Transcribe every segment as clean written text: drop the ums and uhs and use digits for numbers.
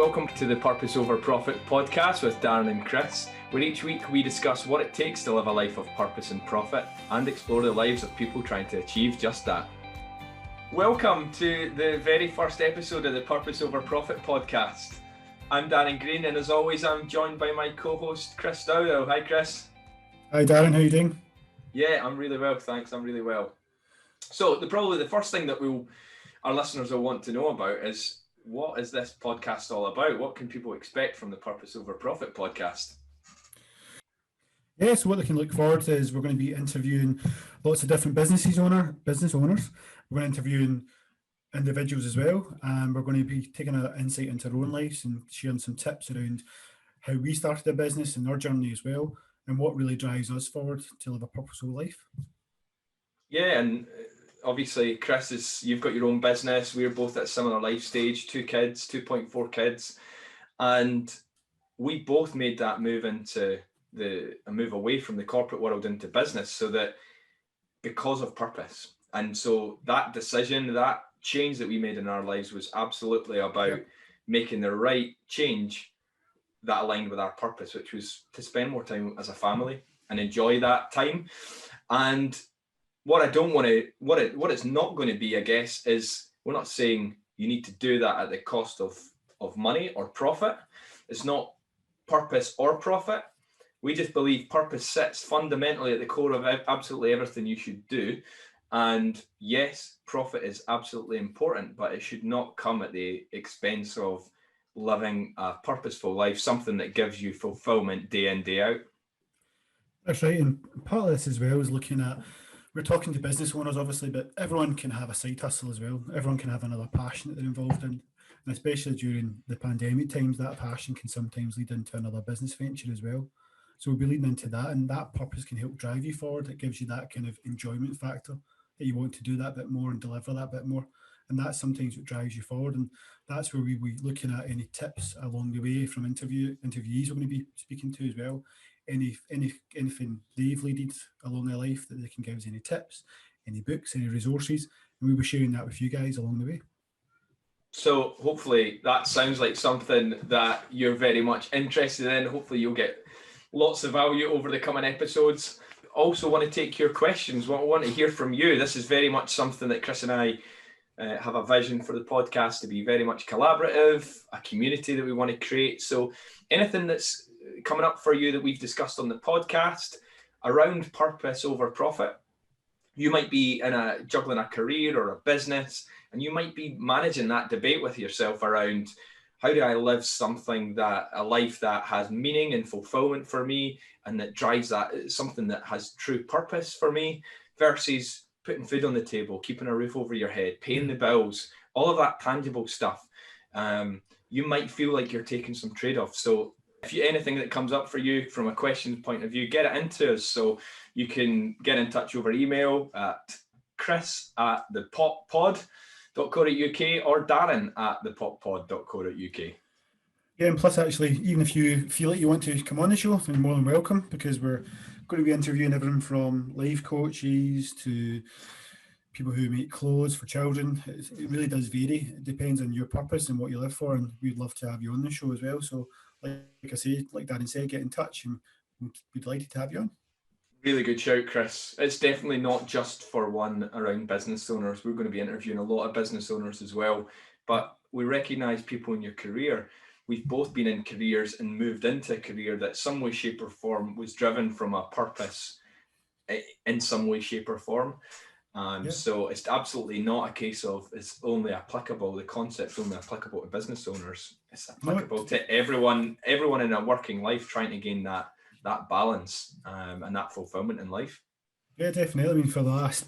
Welcome to the Purpose Over Profit podcast with Darren and Chris, where each week we discuss what it takes to live a life of purpose and profit and explore the lives of people trying to achieve just that. Welcome to the very first episode of the Purpose Over Profit podcast. I'm Darren Green, and as always, I'm joined by my co-host, Chris Dowdall. Hi, Chris. Hi, Darren. How are you doing? Yeah, I'm really well, thanks. I'm really well. So probably the first thing that our listeners will want to know about is, what is this podcast all about? What can people expect from the Purpose Over Profit podcast? Yeah, so what they can look forward to is we're going to be interviewing lots of different business owners. We're going to be interviewing individuals as well, and we're going to be taking an insight into our own lives and sharing some tips around how we started a business and our journey as well, and what really drives us forward to live a purposeful life. Yeah, and obviously, Chris, you've got your own business. We're both at a similar life stage, 2 kids, 2.4 kids. And we both made that move a move away from the corporate world into business, so that because of purpose. And so that decision, that change that we made in our lives was absolutely about making the right change that aligned with our purpose, which was to spend more time as a family and enjoy that time. And what it's not going to be, I guess, is we're not saying you need to do that at the cost of money or profit. It's not purpose or profit. We just believe purpose sits fundamentally at the core of absolutely everything you should do. And yes, profit is absolutely important, but it should not come at the expense of living a purposeful life, something that gives you fulfillment day in, day out. That's right. And part of this as well is looking at, we're talking to business owners, obviously, but everyone can have a side hustle as well. Everyone can have another passion that they're involved in. And especially during the pandemic times, that passion can sometimes lead into another business venture as well. So we'll be leading into that, and that purpose can help drive you forward. It gives you that kind of enjoyment factor that you want to do that bit more and deliver that bit more. And that's sometimes what drives you forward. And that's where we'll be looking at any tips along the way from interviewees we're going to be speaking to as well. Anything they've leaded along their life that they can give us, any tips, any books, any resources, and we'll be sharing that with you guys along the way. So hopefully that sounds like something that you're very much interested in. Hopefully you'll get lots of value over the coming episodes. Also want to take your questions. What I want to hear from you. This is very much something that Chris and I have a vision for the podcast to be very much collaborative, a community that we want to create. So anything that's coming up for you that we've discussed on the podcast around purpose over profit, you might be juggling a career or a business, and you might be managing that debate with yourself around, how do I live a life that has meaning and fulfillment for me, and that drives that, something that has true purpose for me, versus putting food on the table, keeping a roof over your head, paying the bills, all of that tangible stuff. You might feel like you're taking some trade-offs. So if anything that comes up for you from a question point of view, get it into us. So you can get in touch over email at chris@thepoppod.co.uk or darren@thepoppod.co.uk. Yeah, and plus actually, even if you feel like you want to come on the show, you're more than welcome, because we're going to be interviewing everyone from life coaches to people who make clothes for children. It really does vary. It depends on your purpose and what you live for, and we'd love to have you on the show as well. So like I say, like Darren said, get in touch and we'd be delighted to have you on. Really good shout, Chris. It's definitely not just for one around business owners. We're going to be interviewing a lot of business owners as well, but we recognise people in your career. We've both been in careers and moved into a career that some way, shape or form was driven from a purpose in some way, shape or form. So it's absolutely not a case of the concept's only applicable to business owners. It's applicable to everyone in a working life trying to gain that balance and that fulfillment in life. Yeah, definitely. I mean, for the last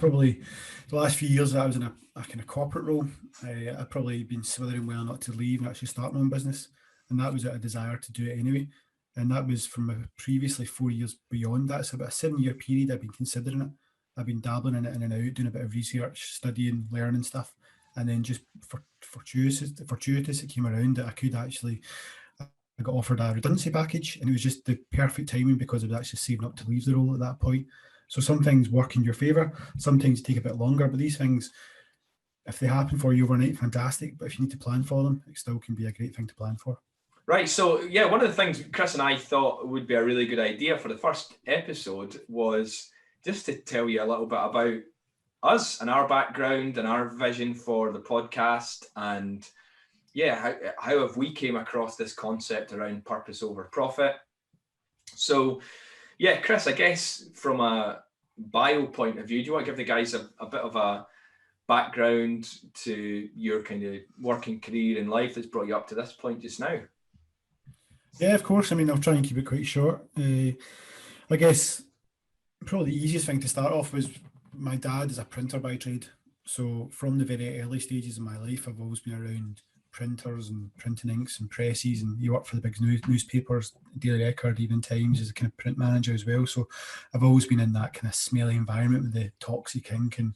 few years that I was in a kind of corporate role, I've probably been swithering whether or not to leave and actually start my own business. And that was a desire to do it anyway. And that was from previously 4 years beyond. That's about a 7-year period I've been considering it. I've been dabbling in it in and out, doing a bit of research, studying, learning stuff. And then just fortuitous it came around that I got offered a redundancy package, and it was just the perfect timing because I was actually saving up to leave the role at that point. So some things work in your favour, some things take a bit longer, but these things if they happen for you overnight, fantastic. But if you need to plan for them, it still can be a great thing to plan for. Right. So, yeah, one of the things Chris and I thought would be a really good idea for the first episode was just to tell you a little bit about us and our background and our vision for the podcast. And yeah, how have we came across this concept around purpose over profit? So, yeah, Chris, I guess from a bio point of view, do you want to give the guys a bit of a background to your kind of working career in life that's brought you up to this point just now? Yeah, of course. I mean, I'll try and keep it quite short. I guess probably the easiest thing to start off was my dad is a printer by trade. So from the very early stages of my life, I've always been around printers and printing inks and presses, and he worked for the big newspapers, Daily Record, Evening Times, as a kind of print manager as well. So I've always been in that kind of smelly environment with the toxic ink, and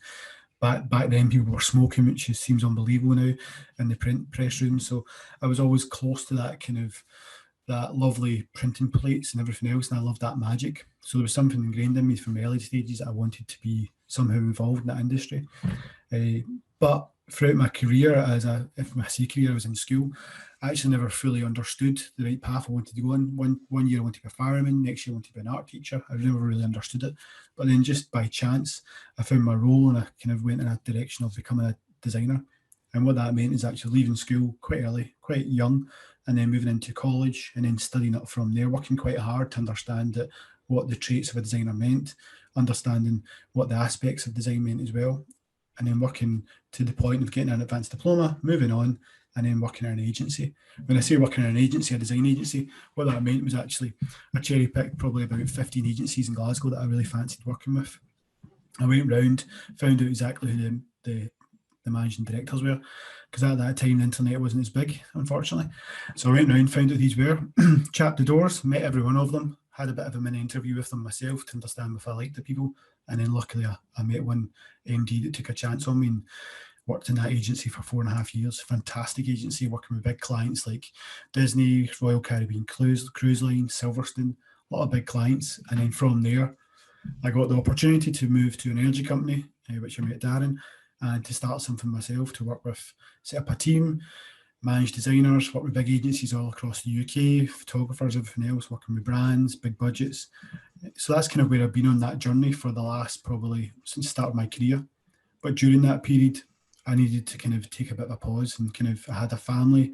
back then people were smoking, which seems unbelievable now in the press room. So I was always close to that kind of that lovely printing plates and everything else, and I loved that magic. So there was something ingrained in me from early stages that I wanted to be somehow involved in that industry. But throughout my career, if my career, I was in school, I actually never fully understood the right path I wanted to go on. One year I wanted to be a fireman, next year I wanted to be an art teacher. I never really understood it. But then just by chance, I found my role, and I kind of went in a direction of becoming a designer. And what that meant is actually leaving school quite early, quite young, and then moving into college and then studying up from there, working quite hard to understand what the traits of a designer meant, understanding what the aspects of design meant as well, and then working to the point of getting an advanced diploma, moving on, and then working in an agency. When I say working in an agency, a design agency, what that meant was actually I cherry-picked probably about 15 agencies in Glasgow that I really fancied working with. I went round, found out exactly who the managing directors were, because at that time the internet wasn't as big, unfortunately. So I went round, found out who these were, chapped the doors, met every one of them, had a bit of a mini interview with them myself to understand if I liked the people, and then luckily I met one MD that took a chance on me and worked in that agency for 4.5 years. Fantastic agency, working with big clients like Disney, Royal Caribbean Cruise Line, Silverstone, a lot of big clients. And then from there, I got the opportunity to move to an energy company, which I met Darren, and to start something myself, to work with, set up a team, manage designers, work with big agencies all across the UK, photographers, everything else, working with brands, big budgets. So that's kind of where I've been on that journey for the last, probably since the start of my career. But during that period, I needed to kind of take a bit of a pause, and kind of, I had a family,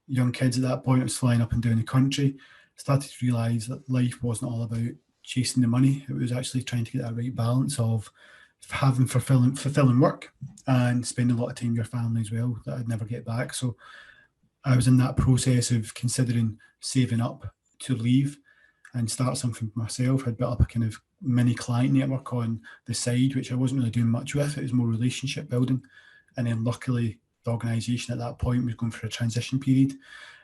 young kids at that point. I was flying up and down the country, started to realise that life wasn't all about chasing the money. It was actually trying to get that right balance of having fulfilling work and spending a lot of time with your family as well, that I'd never get back. So I was in that process of considering saving up to leave and start something for myself. I'd built up a kind of mini client network on the side, which I wasn't really doing much with. It was more relationship building. And then luckily the organisation at that point was going through a transition period,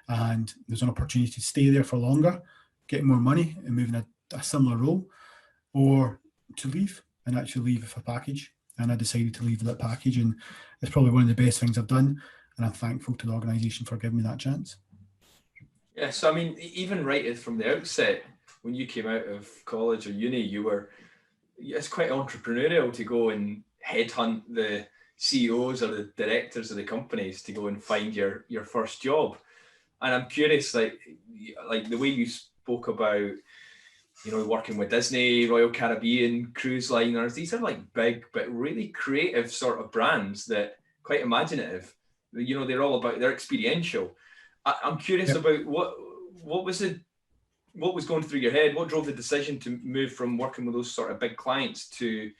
and there's an opportunity to stay there for longer, get more money and move in a similar role, or to leave and actually leave with a package. And I decided to leave with that package, and it's probably one of the best things I've done, and I'm thankful to the organisation for giving me that chance. Yeah, so I mean, even right from the outset, when you came out of college or uni, it's quite entrepreneurial to go and headhunt the CEOs or the directors of the companies to go and find your first job. And I'm curious, like the way you spoke about, working with Disney, Royal Caribbean, cruise liners. These are like big, but really creative sort of brands that quite imaginative. They're all about, they're experiential. I'm curious about what was going through your head? What drove the decision to move from working with those sort of big clients to,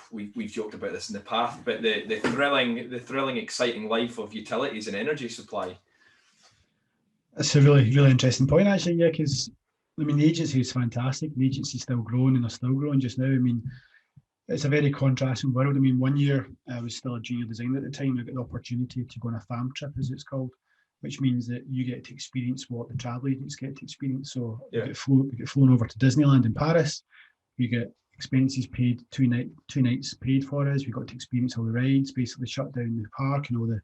we've joked about this in the past, but the thrilling, exciting life of utilities and energy supply? That's a really, really interesting point, actually, yeah, because I mean, the agency is fantastic. The agency is still growing, and they're still growing just now. I mean, it's a very contrasting world. I mean, one year I was still a junior designer at the time. I got the opportunity to go on a fam trip, as it's called, which means that you get to experience what the travel agents get to experience. So we get flown over to Disneyland in Paris. We get expenses paid, two nights paid for us. We got to experience all the rides, basically shut down the park, and all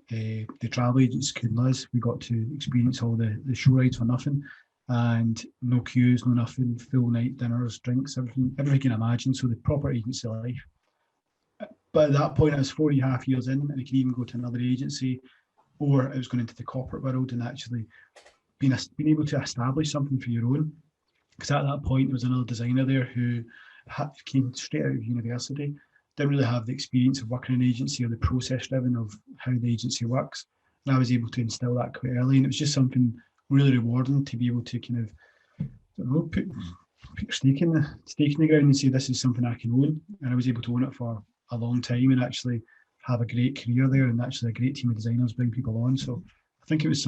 the travel agents couldn't let us. We got to experience all the show rides for nothing. And no queues, no nothing, full night dinners, drinks, everything you can imagine. So the proper agency life. But at that point, I was 4.5 years in, and I could even go to another agency, or I was going into the corporate world and actually being able to establish something for your own. Because at that point, there was another designer there who came straight out of university, didn't really have the experience of working in an agency or the process driven of how the agency works. And I was able to instill that quite early. And it was just something really rewarding to be able to kind of, I don't know, put stake in the ground and say this is something I can own. And I was able to own it for a long time and actually have a great career there and actually a great team of designers bring people on. So I think it was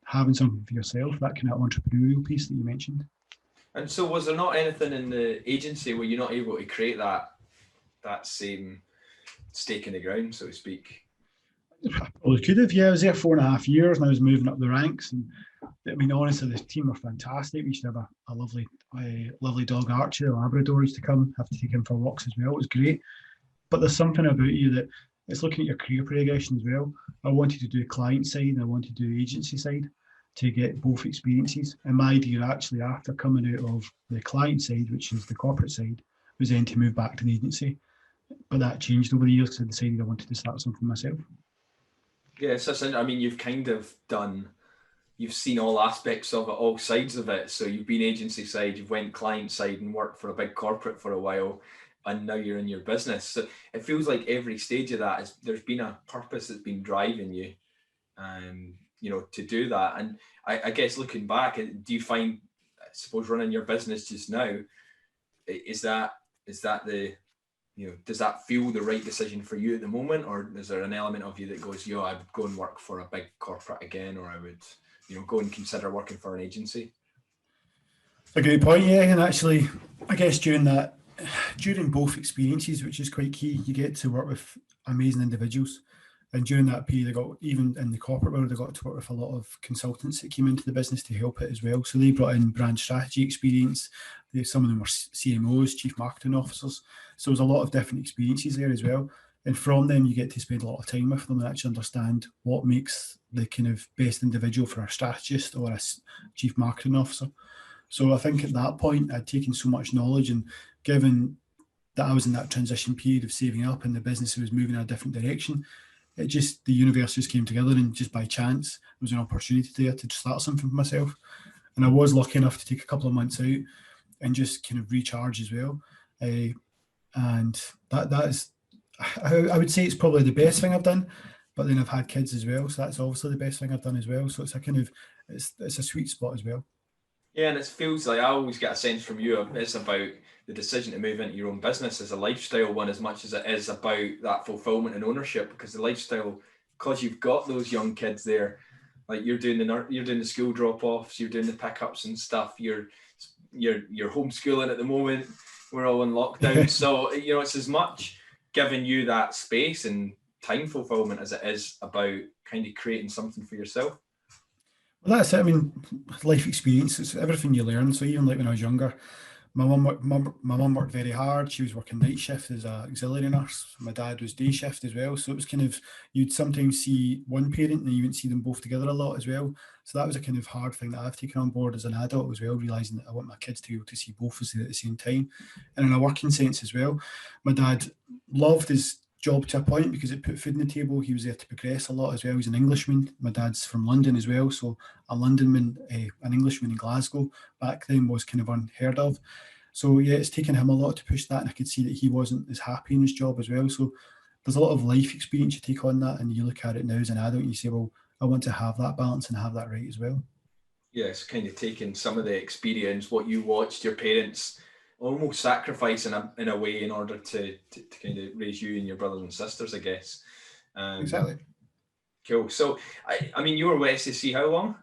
having something for yourself, that kind of entrepreneurial piece that you mentioned. And so was there not anything in the agency where you're not able to create that same stake in the ground, so to speak? Well, could have. Yeah, I was there 4.5 years and I was moving up the ranks. And I mean, honestly, the team were fantastic. We used to have a lovely dog, Archie, the Labrador, used to come, have to take him for walks as well. It was great. But there's something about you that it's looking at your career progression as well. I wanted to do client side and I wanted to do agency side to get both experiences. And my idea actually after coming out of the client side, which is the corporate side, was then to move back to the agency. But that changed over the years because I decided I wanted to start something myself. Yes, I mean, you've seen all aspects of it, all sides of it. So you've been agency side, you've went client side and worked for a big corporate for a while, and now you're in your business. So it feels like every stage of that there's been a purpose that's been driving you, to do that. And I guess looking back, do you find, I suppose, running your business just now, is that the, does that feel the right decision for you at the moment, or is there an element of you that goes, I would go and work for a big corporate again, or I would, go and consider working for an agency? A great point, yeah. And actually, I guess during both experiences, which is quite key, you get to work with amazing individuals. And during that period, even in the corporate world, I got to work with a lot of consultants that came into the business to help it as well. So they brought in brand strategy experience. Some of them were CMOs, chief marketing officers. So there's a lot of different experiences there as well. And from them, you get to spend a lot of time with them and actually understand what makes the kind of best individual for a strategist or a chief marketing officer. So I think at that point, I'd taken so much knowledge, and given that I was in that transition period of saving up and the business was moving in a different direction, the universe just came together, and just by chance, there was an opportunity there to start something for myself. And I was lucky enough to take a couple of months out and just kind of recharge as well. And that is, I would say it's probably the best thing I've done, but then I've had kids as well. So that's obviously the best thing I've done as well. So it's it's a sweet spot as well. Yeah, and it feels like I always get a sense from you, it's about the decision to move into your own business as a lifestyle one as much as it is about that fulfillment and ownership, because the lifestyle, because you've got those young kids there, like you're doing the school drop-offs, you're doing the pickups and stuff, you're homeschooling at the moment, we're all in lockdown. So, it's as much giving you that space and time fulfillment as it is about kind of creating something for yourself. Well, that's it. I mean, life experience, it's everything you learn. So even like when I was younger, my mum worked very hard. She was working night shift as an auxiliary nurse. My dad was day shift as well. So it was kind of, you'd sometimes see one parent and you wouldn't see them both together a lot as well. So that was a kind of hard thing that I've taken on board as an adult as well, realising that I want my kids to be able to see both of us at the same time. And in a working sense as well, my dad loved his job to a point because it put food on the table. He was there to progress a lot as well. He's an Englishman. My dad's from London as well. So a Londonman, an Englishman in Glasgow back then was kind of unheard of. So yeah, it's taken him a lot to push that. And I could see that he wasn't as happy in his job as well. So there's a lot of life experience you take on that, and you look at it now as an adult and you say, well, I want to have that balance and have that right as well. Yes, kind of taking some of the experience, what you watched your parents almost sacrifice in a way in order to kind of raise you and your brothers and sisters, I guess. Exactly. Cool. So, I mean, you were with SSC how long?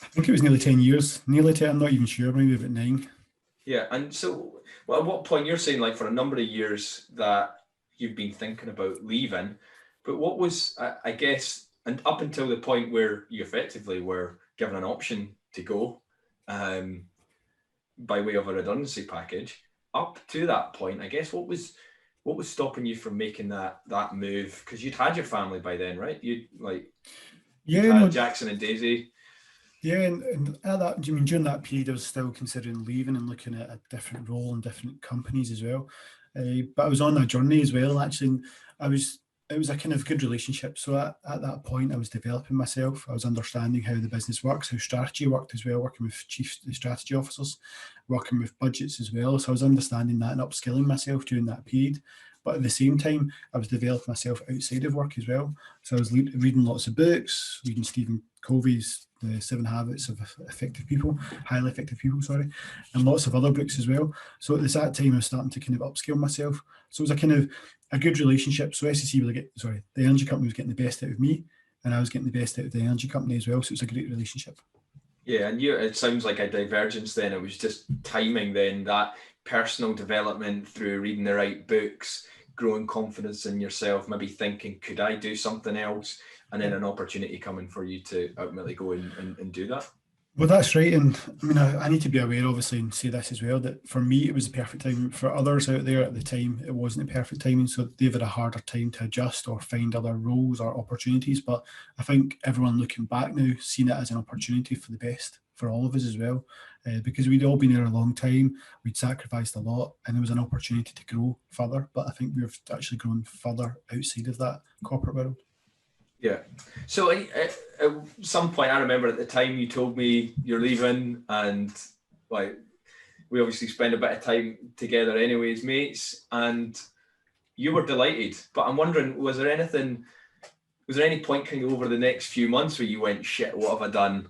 I think it was nearly 10 years. Nearly 10, I'm not even sure, maybe about 9. Yeah, and so, well, at what point, you're saying like for a number of years that you've been thinking about leaving, but what was, I guess, and up until the point where you effectively were given an option to go, by way of a redundancy package, up to that point, I guess, what was stopping you from making that move? Because you'd had your family by then, right? You'd had Jackson and Daisy. Yeah, and at that, during that period, I was still considering leaving and looking at a different role in different companies as well. But I was on that journey as well, actually. And it was a kind of good relationship. So at that point, I was developing myself. I was understanding how the business works, how strategy worked as well, working with chief strategy officers, working with budgets as well. So I was understanding that and upskilling myself during that period. But at the same time, I was developing myself outside of work as well. So I was reading lots of books, reading Stephen Covey's The 7 Habits of Effective People, Highly Effective People, sorry, and lots of other books as well. So at that time, I was starting to kind of upskill myself. So it was a kind of a good relationship. So SEC was the energy company was getting the best out of me, and I was getting the best out of the energy company as well. So it's a great relationship. Yeah, and it sounds like a divergence then. It was just timing then, that personal development through reading the right books, growing confidence in yourself, maybe thinking, could I do something else? And then an opportunity coming for you to ultimately go and do that. Well, that's right. And I mean, I need to be aware, obviously, and say this as well, that for me, it was the perfect time. For others out there at the time, it wasn't the perfect timing. So they've had a harder time to adjust or find other roles or opportunities. But I think everyone looking back now, seen it as an opportunity for the best for all of us as well. Because we'd all been there a long time, we'd sacrificed a lot, and there was an opportunity to grow further. But I think we've actually grown further outside of that corporate world. Yeah. So at some point, I remember at the time you told me you're leaving, and like we obviously spend a bit of time together anyway as mates, and you were delighted. But I'm wondering, was there any point kind of over the next few months where you went, shit, what have I done?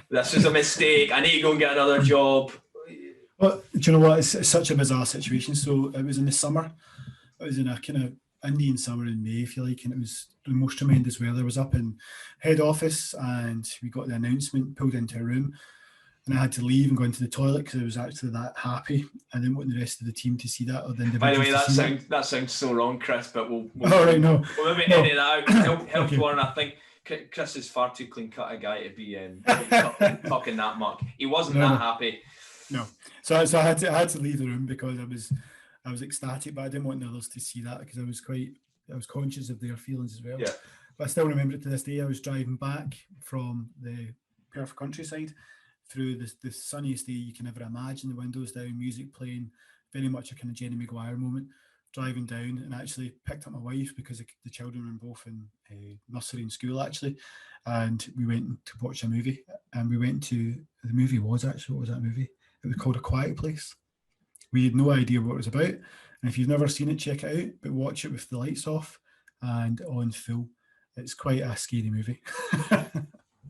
This is a mistake. I need to go and get another job. Well, do you know what? It's such a bizarre situation. So it was in the summer. It was in a kind of Indian summer in May, if you like, and it was the most tremendous weather. I was up in head office and we got the announcement, pulled into a room, and I had to leave and go into the toilet because I was actually that happy. I didn't want the rest of the team to see that, or the individuals. By the way, that sounds so wrong, Chris, but we'll right, no. We'll maybe edit that out. Help okay. Warren, I think Chris is far too clean cut a guy to be talking that much. He wasn't that happy. No. So I had to leave the room because I was ecstatic, but I didn't want the others to see that because I was conscious of their feelings as well. Yeah. But I still remember it to this day. I was driving back from the Perth countryside through the sunniest day you can ever imagine, the windows down, music playing, very much a kind of Jenny Maguire moment, driving down, and actually picked up my wife because the children were both in nursery and school actually, and we went to watch a movie, and we went to, the movie was actually, what was that movie? It was called A Quiet Place. We had no idea what it was about, and if you've never seen it, check it out, but watch it with the lights off and on full. It's quite a scary movie.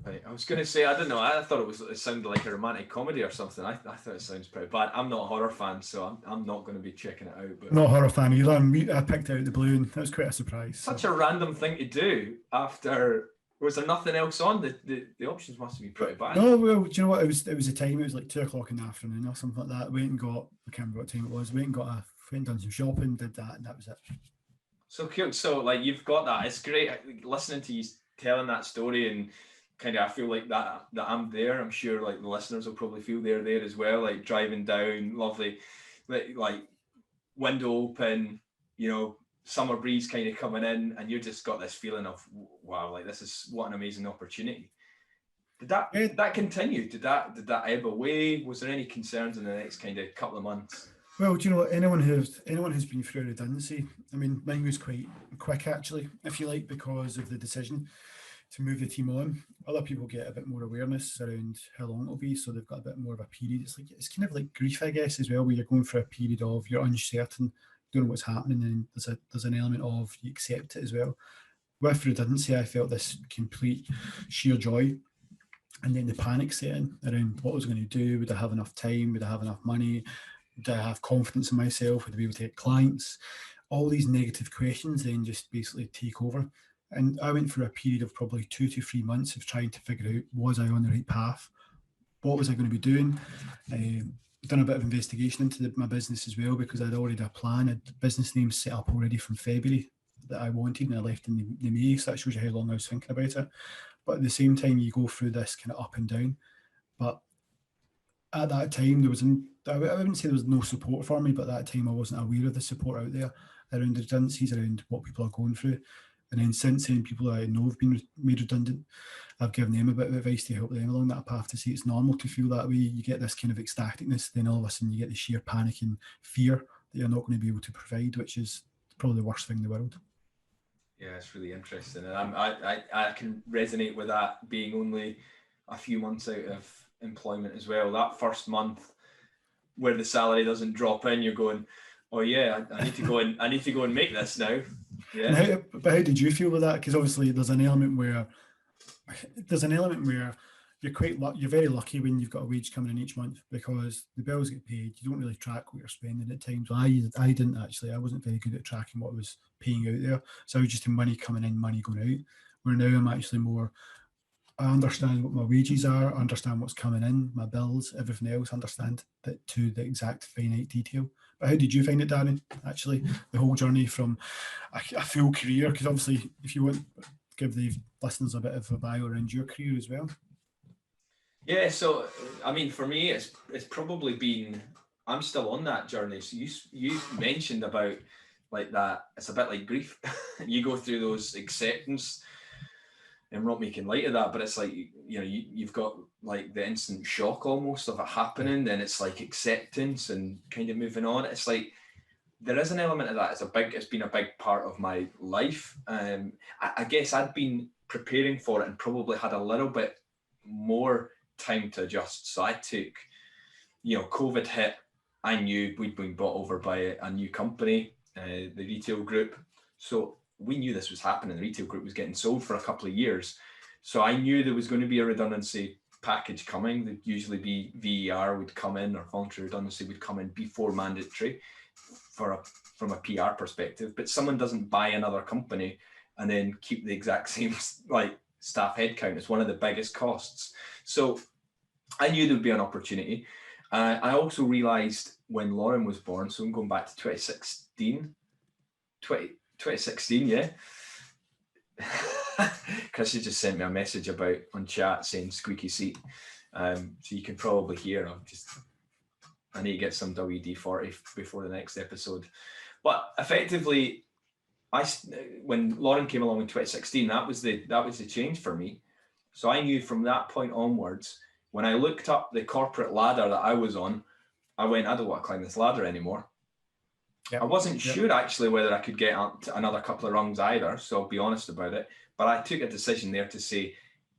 Right. I was going to say, I don't know. I thought it sounded like a romantic comedy or something. I thought it sounds pretty bad. I'm not a horror fan, so I'm not going to be checking it out. But not a horror fan either. I picked out the blue, and that was quite a surprise. Such a random thing to do after. Was there nothing else on? The options must have been pretty bad. No, well, do you know what? It was a time. It was like 2:00 in the afternoon or something like that. Went and got, I can't remember what time it was. Went and done some shopping, did that, and that was it. So cute. So like you've got that. It's great listening to you telling that story, and kind of I feel like that I'm there. I'm sure like the listeners will probably feel they're there as well. Like driving down, lovely, like window open, summer breeze kind of coming in, and you just got this feeling of wow, like this is what an amazing opportunity. Did that continue? Did that ebb away? Was there any concerns in the next kind of couple of months? Well, do you know what? Anyone who's been through a redundancy, I mean, mine was quite quick actually, if you like, because of the decision to move the team on. Other people get a bit more awareness around how long it'll be, so they've got a bit more of a period. It's kind of like grief, I guess, as well, where you're going for a period of you're uncertain, don't know what's happening, and there's an element of you accept it as well. With redundancy, I felt this complete sheer joy, and then the panic set in around what I was going to do. Would I have enough time? Would I have enough money? Would I have confidence in myself? Would I be able to get clients? All these negative questions then just basically take over. And I went through a period of probably 2 to 3 months of trying to figure out, was I on the right path? What was I going to be doing? Done a bit of investigation into my business as well, because I'd already a plan, a business name set up already from February that I wanted, and I left in the May, so that shows you how long I was thinking about it. But at the same time, you go through this kind of up and down. But at that time, I wouldn't say there was no support for me, but at that time I wasn't aware of the support out there around redundancies, around what people are going through. And then since then, people that I know have been made redundant, I've given them a bit of advice to help them along that path, to say it's normal to feel that way. You get this kind of ecstaticness, then all of a sudden you get the sheer panic and fear that you're not going to be able to provide, which is probably the worst thing in the world. Yeah, it's really interesting, and I can resonate with that, being only a few months out of employment as well. That first month where the salary doesn't drop in, you're going, oh yeah, I need to go and make this now. Yeah. But how did you feel with that? Because obviously there's an element where you're very lucky when you've got a wage coming in each month, because the bills get paid. You don't really track what you're spending at times. Well, I didn't actually. I wasn't very good at tracking what I was paying out there. So I was just in money coming in, money going out. Where now I'm actually more, I understand what my wages are, I understand what's coming in, my bills, everything else, understand that to the exact finite detail. But how did you find it, Darren? Actually, the whole journey from a full career, because obviously if you want to give the listeners a bit of a bio around your career as well. Yeah, so I mean, for me, it's probably been, I'm still on that journey. So you mentioned about like that. It's a bit like grief. You go through those acceptance, and we're not making light of that, but it's like, you know, you've got like the instant shock almost of it happening. Then it's like acceptance and kind of moving on. It's like there is an element of that. It's been a big part of my life. I guess I'd been preparing for it and probably had a little bit more time to adjust. So I took, you know, COVID hit. I knew we'd been bought over by a new company, the retail group. So we knew this was happening. The retail group was getting sold for a couple of years. So I knew there was going to be a redundancy package coming. There'd usually be VER would come in, or voluntary redundancy would come in before mandatory from a PR perspective. But someone doesn't buy another company and then keep the exact same like staff headcount. It's one of the biggest costs. So I knew there would be an opportunity. I also realised when Lauren was born, so I'm going back to 2016, yeah. Chris has just sent me a message on chat saying squeaky seat. So you can probably hear, I need to get some WD-40 before the next episode. But effectively, when Lauren came along in 2016, that was the change for me. So I knew from that point onwards, when I looked up the corporate ladder that I was on, I went, I don't want to climb this ladder anymore. Yep. I wasn't sure actually whether I could get up to another couple of rungs either, so I'll be honest about it. But I took a decision there to say,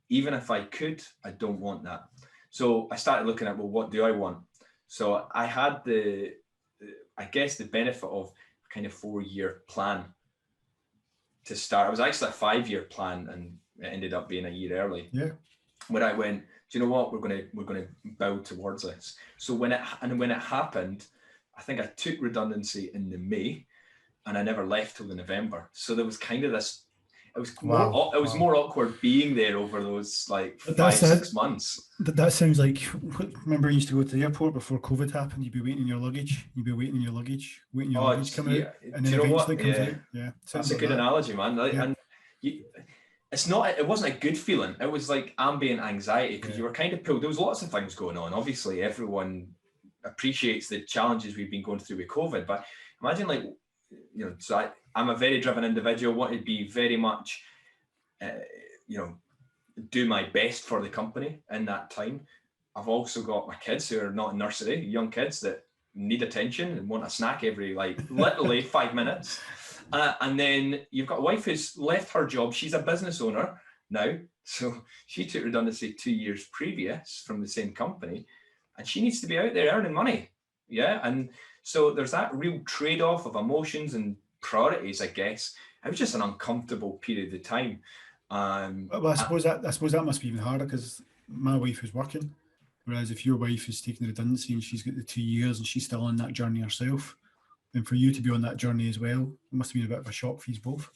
even if I could, I don't want that. So I started looking at, well, what do I want? So I had the benefit of a kind of 4-year plan to start. It was actually a 5-year plan, and it ended up being a year early. Yeah. When I went, do you know what? We're going to build towards this. So when it happened, I think I took redundancy in the May, and I never left till the November. So there was kind of this. It was more awkward being there over those like 5-6 months. That sounds like, remember you used to go to the airport before COVID happened, you'd be waiting in your luggage, waiting your luggage coming out, and then eventually it comes out. Yeah, that's a good analogy, man. And it wasn't a good feeling. It was like ambient anxiety, because you were kind of pulled. There was lots of things going on. Obviously, everyone appreciates the challenges we've been going through with COVID, but imagine like, you know, so I'm a very driven individual, want to be very much, do my best for the company in that time. I've also got my kids who are not in nursery, young kids that need attention and want a snack every, like, literally 5 minutes. And then you've got a wife who's left her job. She's a business owner now. So she took redundancy 2 years previous from the same company, and she needs to be out there earning money. Yeah. And so there's that real trade-off of emotions and priorities, I guess. It was just an uncomfortable period of time. Well, I suppose that must be even harder, because my wife is working, whereas if your wife is taking the redundancy and she's got the 2 years and she's still on that journey herself, and for you to be on that journey as well, it must have been a bit of a shock for you both.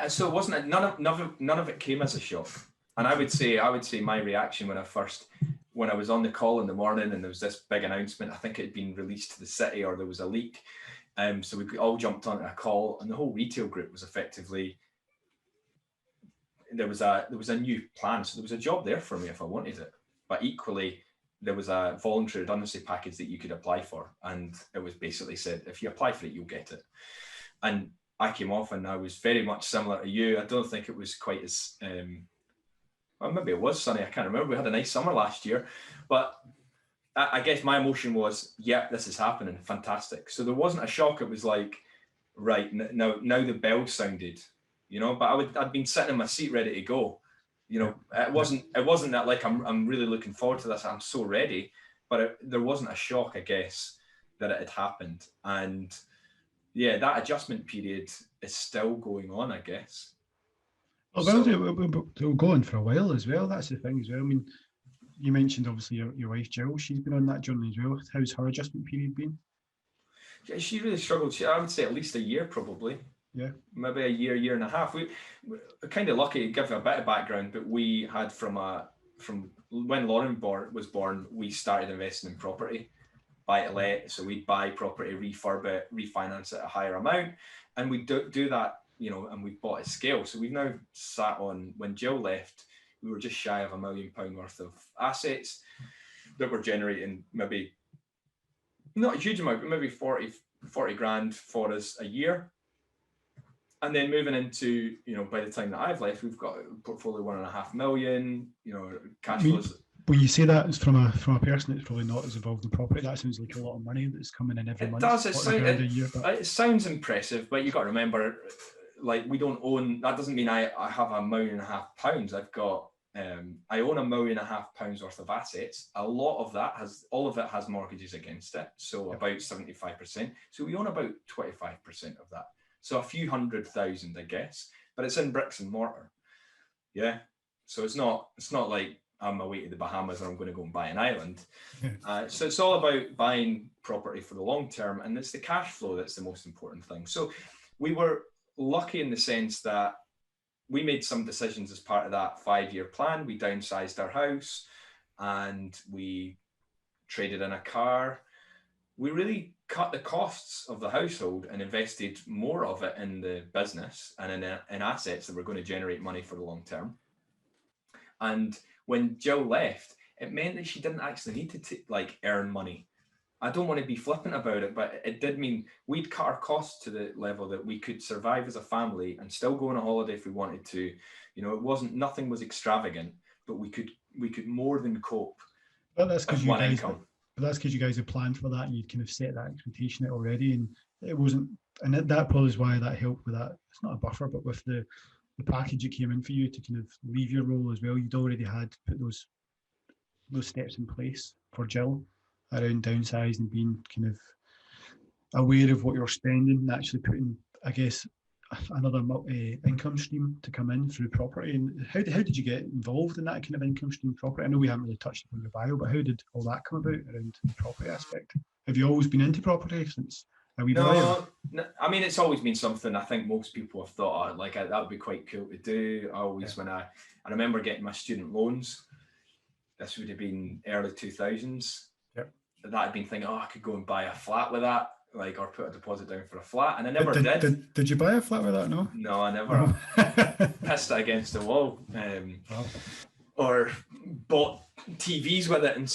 So it wasn't none of it came as a shock, and I would say my reaction when I was on the call in the morning and there was this big announcement. I think it had been released to the city, or there was a leak. So we all jumped on a call, and the whole retail group was effectively, there was a new plan. So there was a job there for me if I wanted it, but equally there was a voluntary redundancy package that you could apply for, and it was basically said, if you apply for it, you'll get it. And I came off, and I was very much similar to you. I don't think it was quite as well, maybe it was sunny, I can't remember. We had a nice summer last year, but I guess my emotion was, yeah, this is happening, fantastic. So there wasn't a shock. It was like, right, now the bell sounded, but I'd been sitting in my seat ready to go. It wasn't that like I'm really looking forward to this. I'm so ready, but there wasn't a shock, I guess, that it had happened. And yeah, that adjustment period is still going on, I guess. Oh, well, it'll go on for a while as well. That's the thing as well. I mean, you mentioned obviously your wife Jill. She's been on that journey as well. How's her adjustment period been? Yeah, she really struggled. I would say at least a year, probably. Yeah. Maybe a year and a half. We're kind of lucky to give a bit of background, but we had from when Lauren was born, we started investing in property, buy to let. So we'd buy property, refurb it, refinance it at a higher amount, and we do that, and we bought at scale. So we've now sat on, when Jill left, we were just shy of £1 million worth of assets that were generating maybe not a huge amount, but maybe 40 grand for us a year. And then moving into, by the time that I've left, we've got a portfolio 1.5 million, cash flows. When you say that, it's from a person that's probably not as involved in property, that sounds like a lot of money that's coming in every month. It sounds impressive, but you've got to remember, like, we don't own, that doesn't mean I have £1.5 million. I've got, I own £1.5 million worth of assets. All of it has mortgages against it. So about 75%. So we own about 25% of that. So a few 100,000, I guess, but it's in bricks and mortar. Yeah. So it's not like I'm away to the Bahamas and I'm going to go and buy an island. So it's all about buying property for the long term, and it's the cash flow that's the most important thing. So we were lucky in the sense that we made some decisions as part of that 5-year plan. We downsized our house and we traded in a car. We really cut the costs of the household and invested more of it in the business and in assets that were going to generate money for the long term. And when Jill left, it meant that she didn't actually need to earn money. I don't want to be flippant about it, but it did mean we'd cut our costs to the level that we could survive as a family and still go on a holiday if we wanted to. Nothing was extravagant, but we could more than cope. But that's because you guys. But that's because you guys had planned for that and you'd kind of set that expectation already, and it wasn't. And that probably is why that helped with that. It's not a buffer, but with the package that came in for you to kind of leave your role as well, you'd already had to put those steps in place for Jill around downsizing and being kind of aware of what you're spending and actually putting, I guess, another income stream to come in through property. And how did you get involved in that kind of income stream property? I know we haven't really touched upon your bio, but how did all that come about around the property aspect? Have you always been into property since a wee No, I mean, it's always been something I think most people have thought, that would be quite cool to do. I remember getting my student loans. This would have been early 2000s. Yep. That I'd been thinking, I could go and buy a flat with that. Or put a deposit down for a flat, and I never did. Did you buy a flat with that? No, I never. Pissed it against the wall, or bought TVs with it, and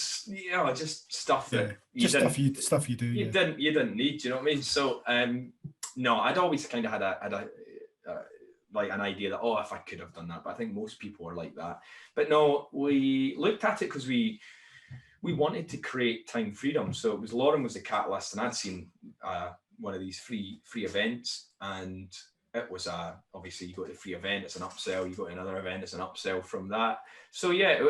just stuff that stuff you do. You didn't need. You know what I mean? So no, I'd always kind of had a like an idea that if I could have done that, but I think most people are like that. But no, we looked at it because we wanted to create time freedom. So it was Lauren was the catalyst, and I'd seen one of these free events, and it was obviously you go to the free event, it's an upsell. You go to another event, it's an upsell from that. So yeah,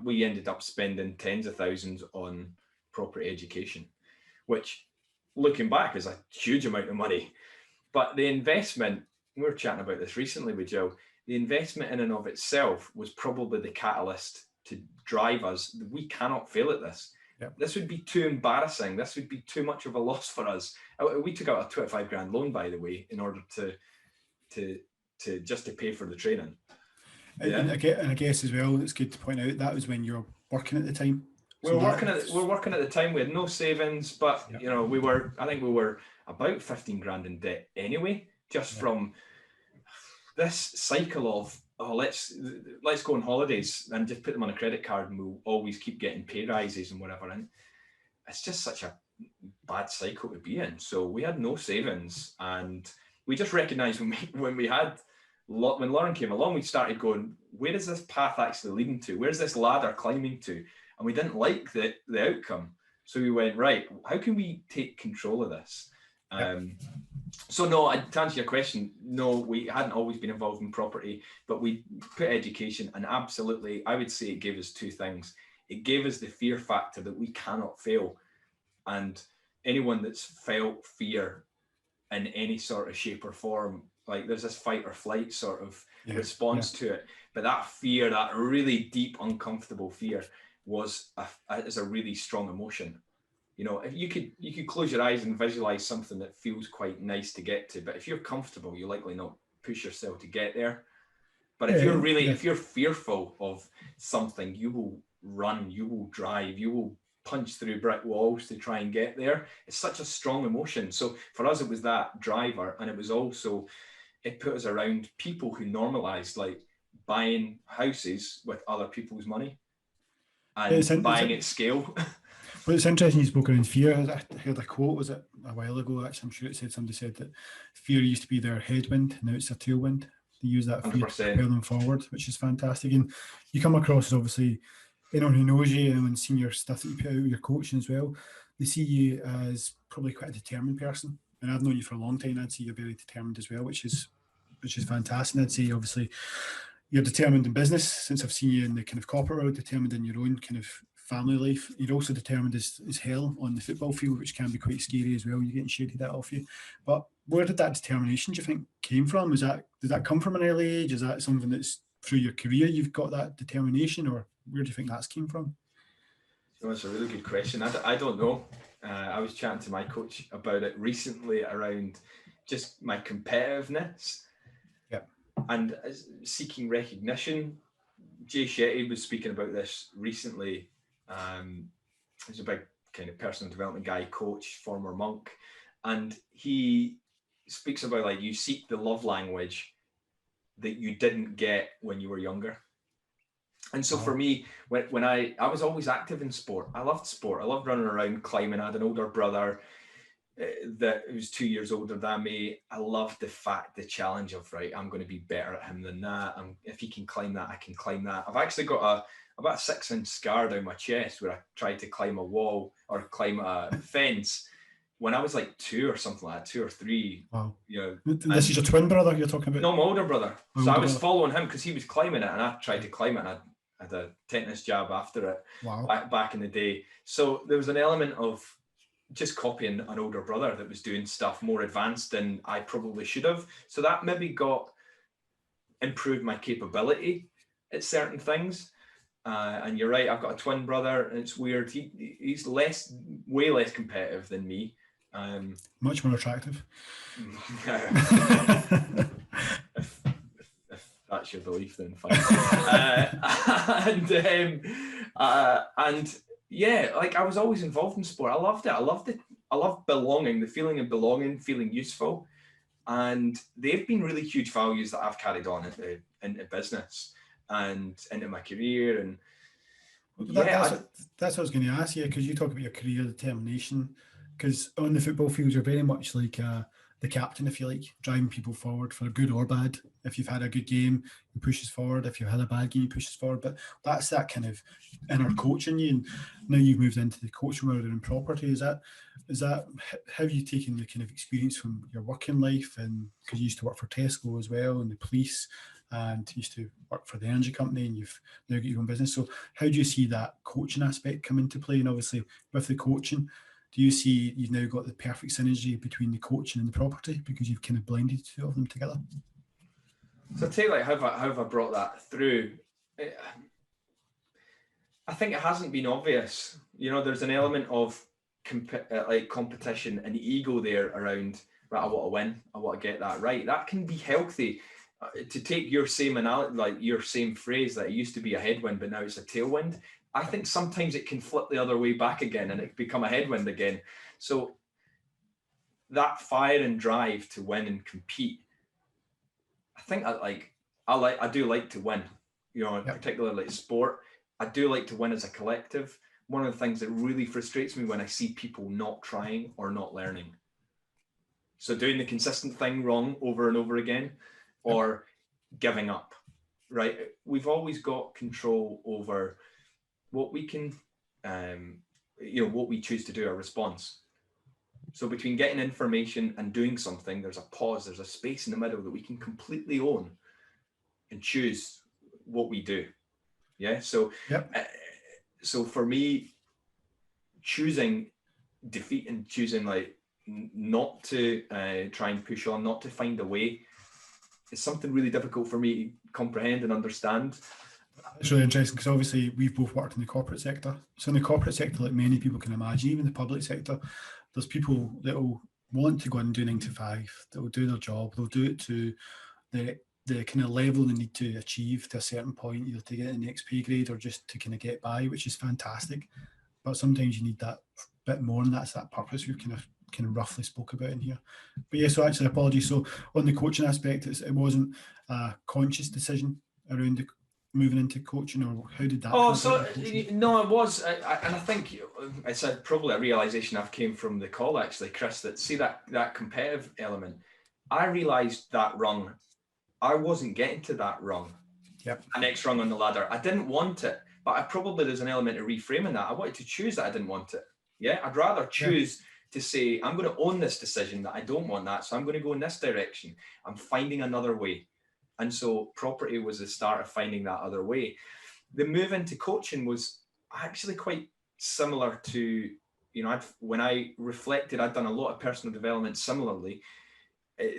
we ended up spending tens of thousands on property education, which looking back is a huge amount of money. But the investment, we were chatting about this recently with Joe, the investment in and of itself was probably the catalyst to drive us. We cannot fail at this. Yep. This would be too embarrassing. This would be too much of a loss for us. We took out a 25 grand loan, by the way, in order to just to pay for the training. And I guess as well, it's good to point out that was when you were working at the time. We were working at the time. We had no savings, but I think we were about 15 grand in debt anyway, just from this cycle of let's go on holidays and just put them on a credit card and we'll always keep getting pay rises and whatever. And it's just such a bad cycle to be in. So we had no savings, and we just recognized when Lauren came along, we started going, where is this path actually leading to? Where's this ladder climbing to? and we didn't like the outcome. So we went, right, how can we take control of this? So no, to answer your question, no, we hadn't always been involved in property, but we put education, and absolutely, I would say it gave us two things. It gave us the fear factor that we cannot fail. And anyone that's felt fear in any sort of shape or form, like there's this fight or flight sort of response to it. But that fear, that really deep, uncomfortable fear, is a really strong emotion. You know, if you could close your eyes and visualize something that feels quite nice to get to, but if you're comfortable, you likely not push yourself to get there. But if you're fearful of something, you will run, you will drive, you will punch through brick walls to try and get there. It's such a strong emotion. So for us, it was that driver, and it was also, it put us around people who normalized like buying houses with other people's money and buying at scale. Well, it's interesting you spoke around fear. I heard a quote, was it a while ago, actually, I'm sure it said, somebody said that fear used to be their headwind, now it's their tailwind. They use that fear 100%. To propel them forward, which is fantastic. And you come across as, obviously, anyone who knows you and seen your stuff that you put out, your coaching as well, they see you as probably quite a determined person. And I've known you for a long time, I'd say you're very determined as well, which is fantastic. And I'd say, obviously, you're determined in business, since I've seen you in the kind of corporate world, determined in your own kind of family life. You're also determined as hell on the football field, which can be quite scary as well. You're getting shaded that off you. But where did that determination, do you think, came from? Did that come from an early age? Is that something that's through your career you've got that determination, or where do you think that's came from? Well, that's a really good question. I don't know. I was chatting to my coach about it recently around just my competitiveness and seeking recognition. Jay Shetty was speaking about this recently. He's a big kind of personal development guy, coach, former monk, and he speaks about like you seek the love language that you didn't get when you were younger. And so for me, when I was always active in sport, I loved sport. I loved running around, climbing. I had an older brother that was 2 years older than me. I loved the challenge of, right, I'm going to be better at him than that. If he can climb that, I can climb that. I've actually got about a 6-inch scar down my chest where I tried to climb a wall or climb a fence when I was like 2 or something like that, 2 or 3. Wow. You know, this is your twin brother you're talking about? No, my older brother. So I was following him because he was climbing it, and I tried to climb it, and I had a tetanus jab after it. Wow. back in the day. So there was an element of just copying an older brother that was doing stuff more advanced than I probably should have. So that maybe improved my capability at certain things. And you're right, I've got a twin brother, and it's weird. He's way less competitive than me. Much more attractive. if that's your belief, then fine. And yeah, like I was always involved in sport. I loved it. I loved belonging, the feeling of belonging, feeling useful. And they've been really huge values that I've carried on into business and into my career. And that's what I was going to ask you, because you talk about your career determination. Because on the football field, you're very much like the captain, if you like, driving people forward for good or bad. If you've had a good game, you push us forward. If you've had a bad game, you push us forward. But that's that kind of inner coach in you. And now you've moved into the coaching world and in property. Is that how have you taken the kind of experience from your working life? And because you used to work for Tesco as well, and the police, and used to work for the energy company, and you've now got your own business. So how do you see that coaching aspect come into play? And obviously with the coaching, do you see you've now got the perfect synergy between the coaching and the property because you've kind of blended the two of them together? So I'll tell you, like, how have I brought that through? I think it hasn't been obvious. You know, there's an element of competition and ego there around, right, I want to win, I want to get that right. That can be healthy. To take your same analogy, like your same phrase, that it used to be a headwind, but now it's a tailwind. I think sometimes it can flip the other way back again and it become a headwind again. So that fire and drive to win and compete, I think I do like to win, you know, particularly like sport. I do like to win as a collective. One of the things that really frustrates me when I see people not trying or not learning. So doing the consistent thing wrong over and over again, or giving up, right? We've always got control over what we can what we choose to do, our response. So between getting information and doing something, there's a pause, there's a space in the middle that we can completely own and choose what we do. Yeah. So, Yep. So for me, choosing defeat and choosing like not to try and push on, not to find a way, is something really difficult for me to comprehend and understand. It's really interesting because obviously we've both worked in the corporate sector. So in the corporate sector, like many people can imagine, even the public sector, there's people that will want to go and do 9 to 5, that will do their job, they'll do it to the kind of level they need to achieve to a certain point, either to get the next pay grade or just to kind of get by, which is fantastic. But sometimes you need that bit more, and that's that purpose we've kind of roughly spoke about in here. But yeah, so actually, apologies. So on the coaching aspect, it wasn't a conscious decision around moving into coaching, or how did that? Oh, so no, it was, and I think it's probably a realization I've came from the call actually, Chris. That see that competitive element, I realised that rung, I wasn't getting to that rung. Yep. A next rung on the ladder. I didn't want it, but there's an element of reframing that. I wanted to choose that I didn't want it. Yeah, I'd rather choose to say I'm going to own this decision that I don't want that, so I'm going to go in this direction. I'm finding another way, and so property was the start of finding that other way. The move into coaching was actually quite similar to, when I reflected, I'd done a lot of personal development similarly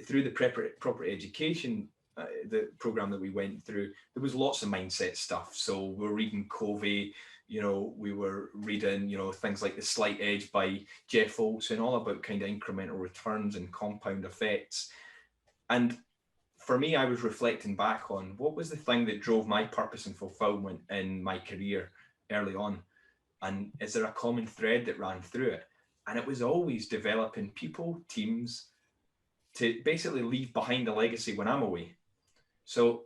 through the property education. The program that we went through, there was lots of mindset stuff. So we're reading Covey, we were reading, things like The Slight Edge by Jeff Olson, all about kind of incremental returns and compound effects. And for me, I was reflecting back on what was the thing that drove my purpose and fulfillment in my career early on. And is there a common thread that ran through it? And it was always developing people, teams, to basically leave behind a legacy when I'm away. So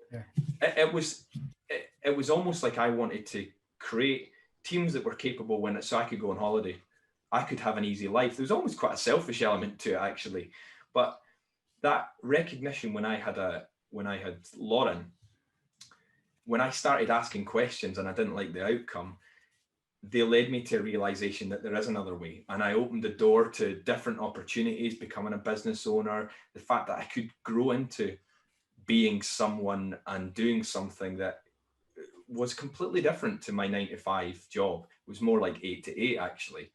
it was almost like I wanted to create teams that were capable so I could go on holiday. I could have an easy life. There was almost quite a selfish element to it actually. But that recognition when I had Lauren, when I started asking questions and I didn't like the outcome, they led me to a realization that there is another way. And I opened the door to different opportunities, becoming a business owner, the fact that I could grow into being someone and doing something that was completely different to my 9 to 5 job. It was more like 8 to 8 actually,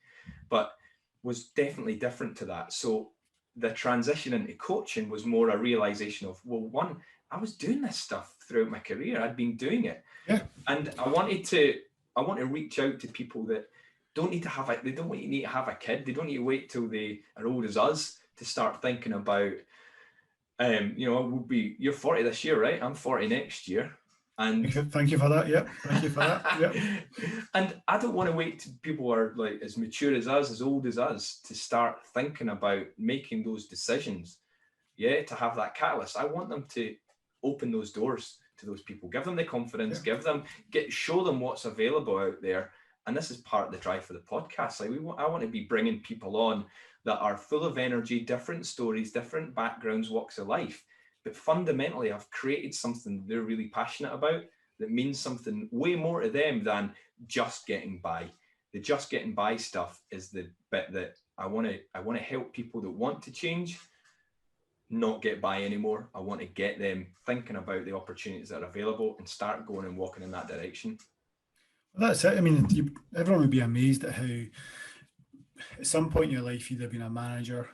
but was definitely different to that. So the transition into coaching was more a realization of, well, one, I was doing this stuff throughout my career. I'd been doing it. Yeah. And I want to reach out to people that don't need to have they don't need to have a kid. They don't need to wait till they are old as us to start thinking about, you're 40 this year, right? I'm 40 next year. And thank you for that. Yeah. Thank you for that. Yeah. And I don't want to wait till people are like as mature as us, as old as us, to start thinking about making those decisions. Yeah, to have that catalyst. I want them to open those doors to those people, give them the confidence, show them what's available out there. And this is part of the drive for the podcast. I want to be bringing people on that are full of energy, different stories, different backgrounds, walks of life. But fundamentally, I've created something they're really passionate about that means something way more to them than just getting by. The just getting by stuff is the bit that I want to help people that want to change not get by anymore. I want to get them thinking about the opportunities that are available and start going and walking in that direction. Well, that's it. I mean, everyone would be amazed at how at some point in your life you'd have been a manager,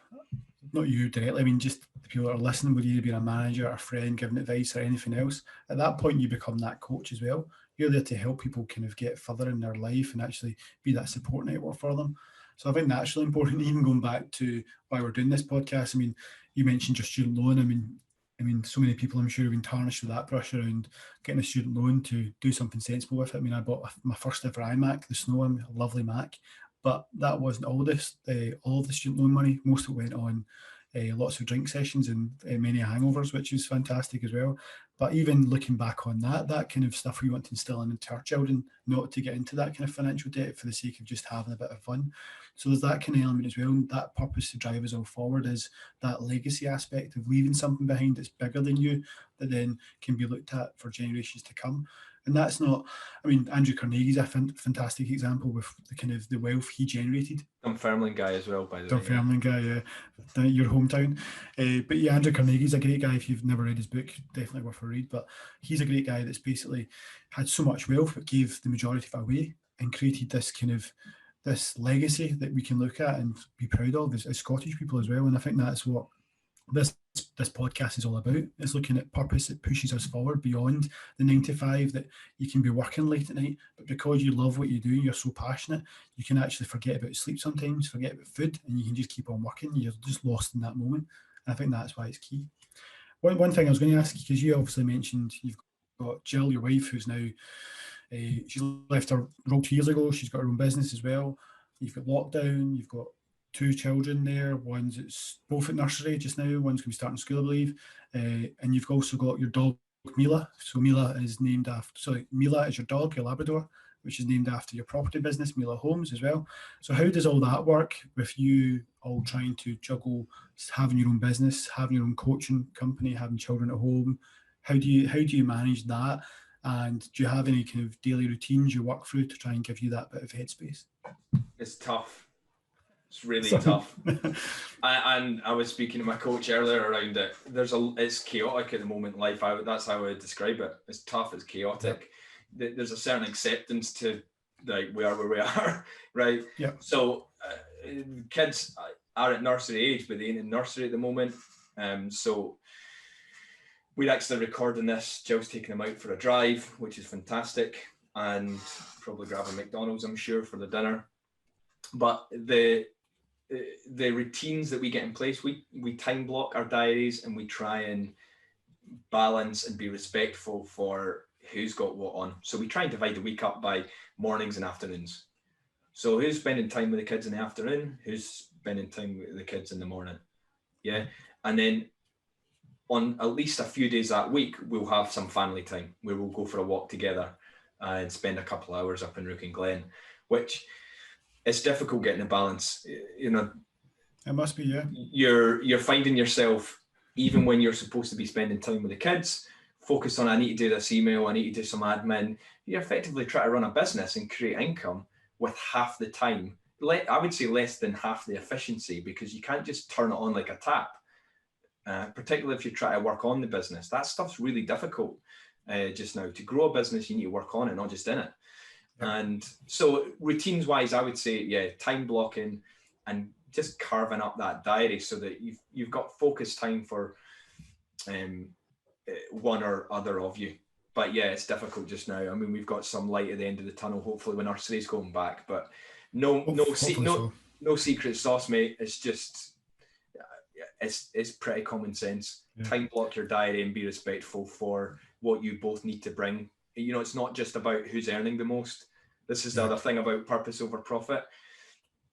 not you directly, I mean just the people that are listening would either be a manager, a friend giving advice or anything else. At that point you become that coach as well. You're there to help people kind of get further in their life and actually be that support network for them. So I think that's really important, even going back to why we're doing this podcast. I mean, you mentioned your student loan. I mean, so many people I'm sure have been tarnished with that brush around getting a student loan to do something sensible with it. I mean, I bought my first ever iMac, the Snow, a lovely Mac, but that wasn't all this. All of the student loan money, most of it went on lots of drink sessions and many hangovers, which is fantastic as well. But even looking back on that kind of stuff we want to instill into our children, not to get into that kind of financial debt for the sake of just having a bit of fun. So there's that kind of element as well. And that purpose to drive us all forward is that legacy aspect of leaving something behind that's bigger than you, that then can be looked at for generations to come. And that's not, I mean, Andrew Carnegie's a fantastic example with the kind of the wealth he generated. Dunfermline guy as well, by the way. Dunfermline guy, yeah, your hometown. But yeah, Andrew Carnegie's a great guy. If you've never read his book, definitely worth a read. But he's a great guy that's basically had so much wealth but gave the majority of it away and created this kind of this legacy that we can look at and be proud of as Scottish people as well. And I think that's what this podcast is all about. It's looking at purpose that pushes us forward beyond the 9 to 5 that you can be working late at night, but because you love what you do, you're so passionate, you can actually forget about sleep sometimes, forget about food, and you can just keep on working. You're just lost in that moment. And I think that's why it's key. One thing I was going to ask you, because you obviously mentioned you've got Jill, your wife, who's now she's left her role 2 years ago. She's got her own business as well. You've got lockdown. You've got 2 children there. One's it's both at nursery just now. One's going to be starting school, I believe. And you've also got your dog Mila. So Mila is named after. Sorry, Mila is your dog, your Labrador, which is named after your property business, Mila Homes, as well. So how does all that work with you all trying to juggle having your own business, having your own coaching company, having children at home? How do you manage that? And do you have any kind of daily routines you work through to try and give you that bit of headspace? It's tough. It's really tough. And I was speaking to my coach earlier around it. It's chaotic at the moment. Life, that's how I would describe it. It's tough. It's chaotic. Yep. There's a certain acceptance to like we are where we are, right? Yeah. So kids are at nursery age, but they ain't in nursery at the moment. So we're actually recording this. Jill's taking them out for a drive, which is fantastic, and probably grab a McDonald's, I'm sure, for the dinner. But the routines that we get in place, we time block our diaries and we try and balance and be respectful for who's got what on. So we try and divide the week up by mornings and afternoons. So who's spending time with the kids in the afternoon? Who's spending time with the kids in the morning? Yeah. And then on at least a few days that week, we'll have some family time where we'll go for a walk together and spend a couple of hours up in Rook and Glen, which it's difficult getting a balance. You know, it must be, yeah. You're finding yourself, even when you're supposed to be spending time with the kids, focused on, I need to do this email, I need to do some admin. You effectively try to run a business and create income with half the time. I would say less than half the efficiency, because you can't just turn it on like a tap. Particularly if you try to work on the business. That stuff's really difficult just now. To grow a business, you need to work on it, not just in it. Yeah. And so routines wise, I would say, yeah, time blocking and just carving up that diary so that you've got focused time for one or other of you. But yeah, it's difficult just now. I mean, we've got some light at the end of the tunnel, hopefully when nursery's going back, but no secret sauce, mate. It's just, it's pretty common sense. Yeah. Time block your diary and be respectful for what you both need to bring. You know, it's not just about who's earning the most. This is the other thing about purpose over profit.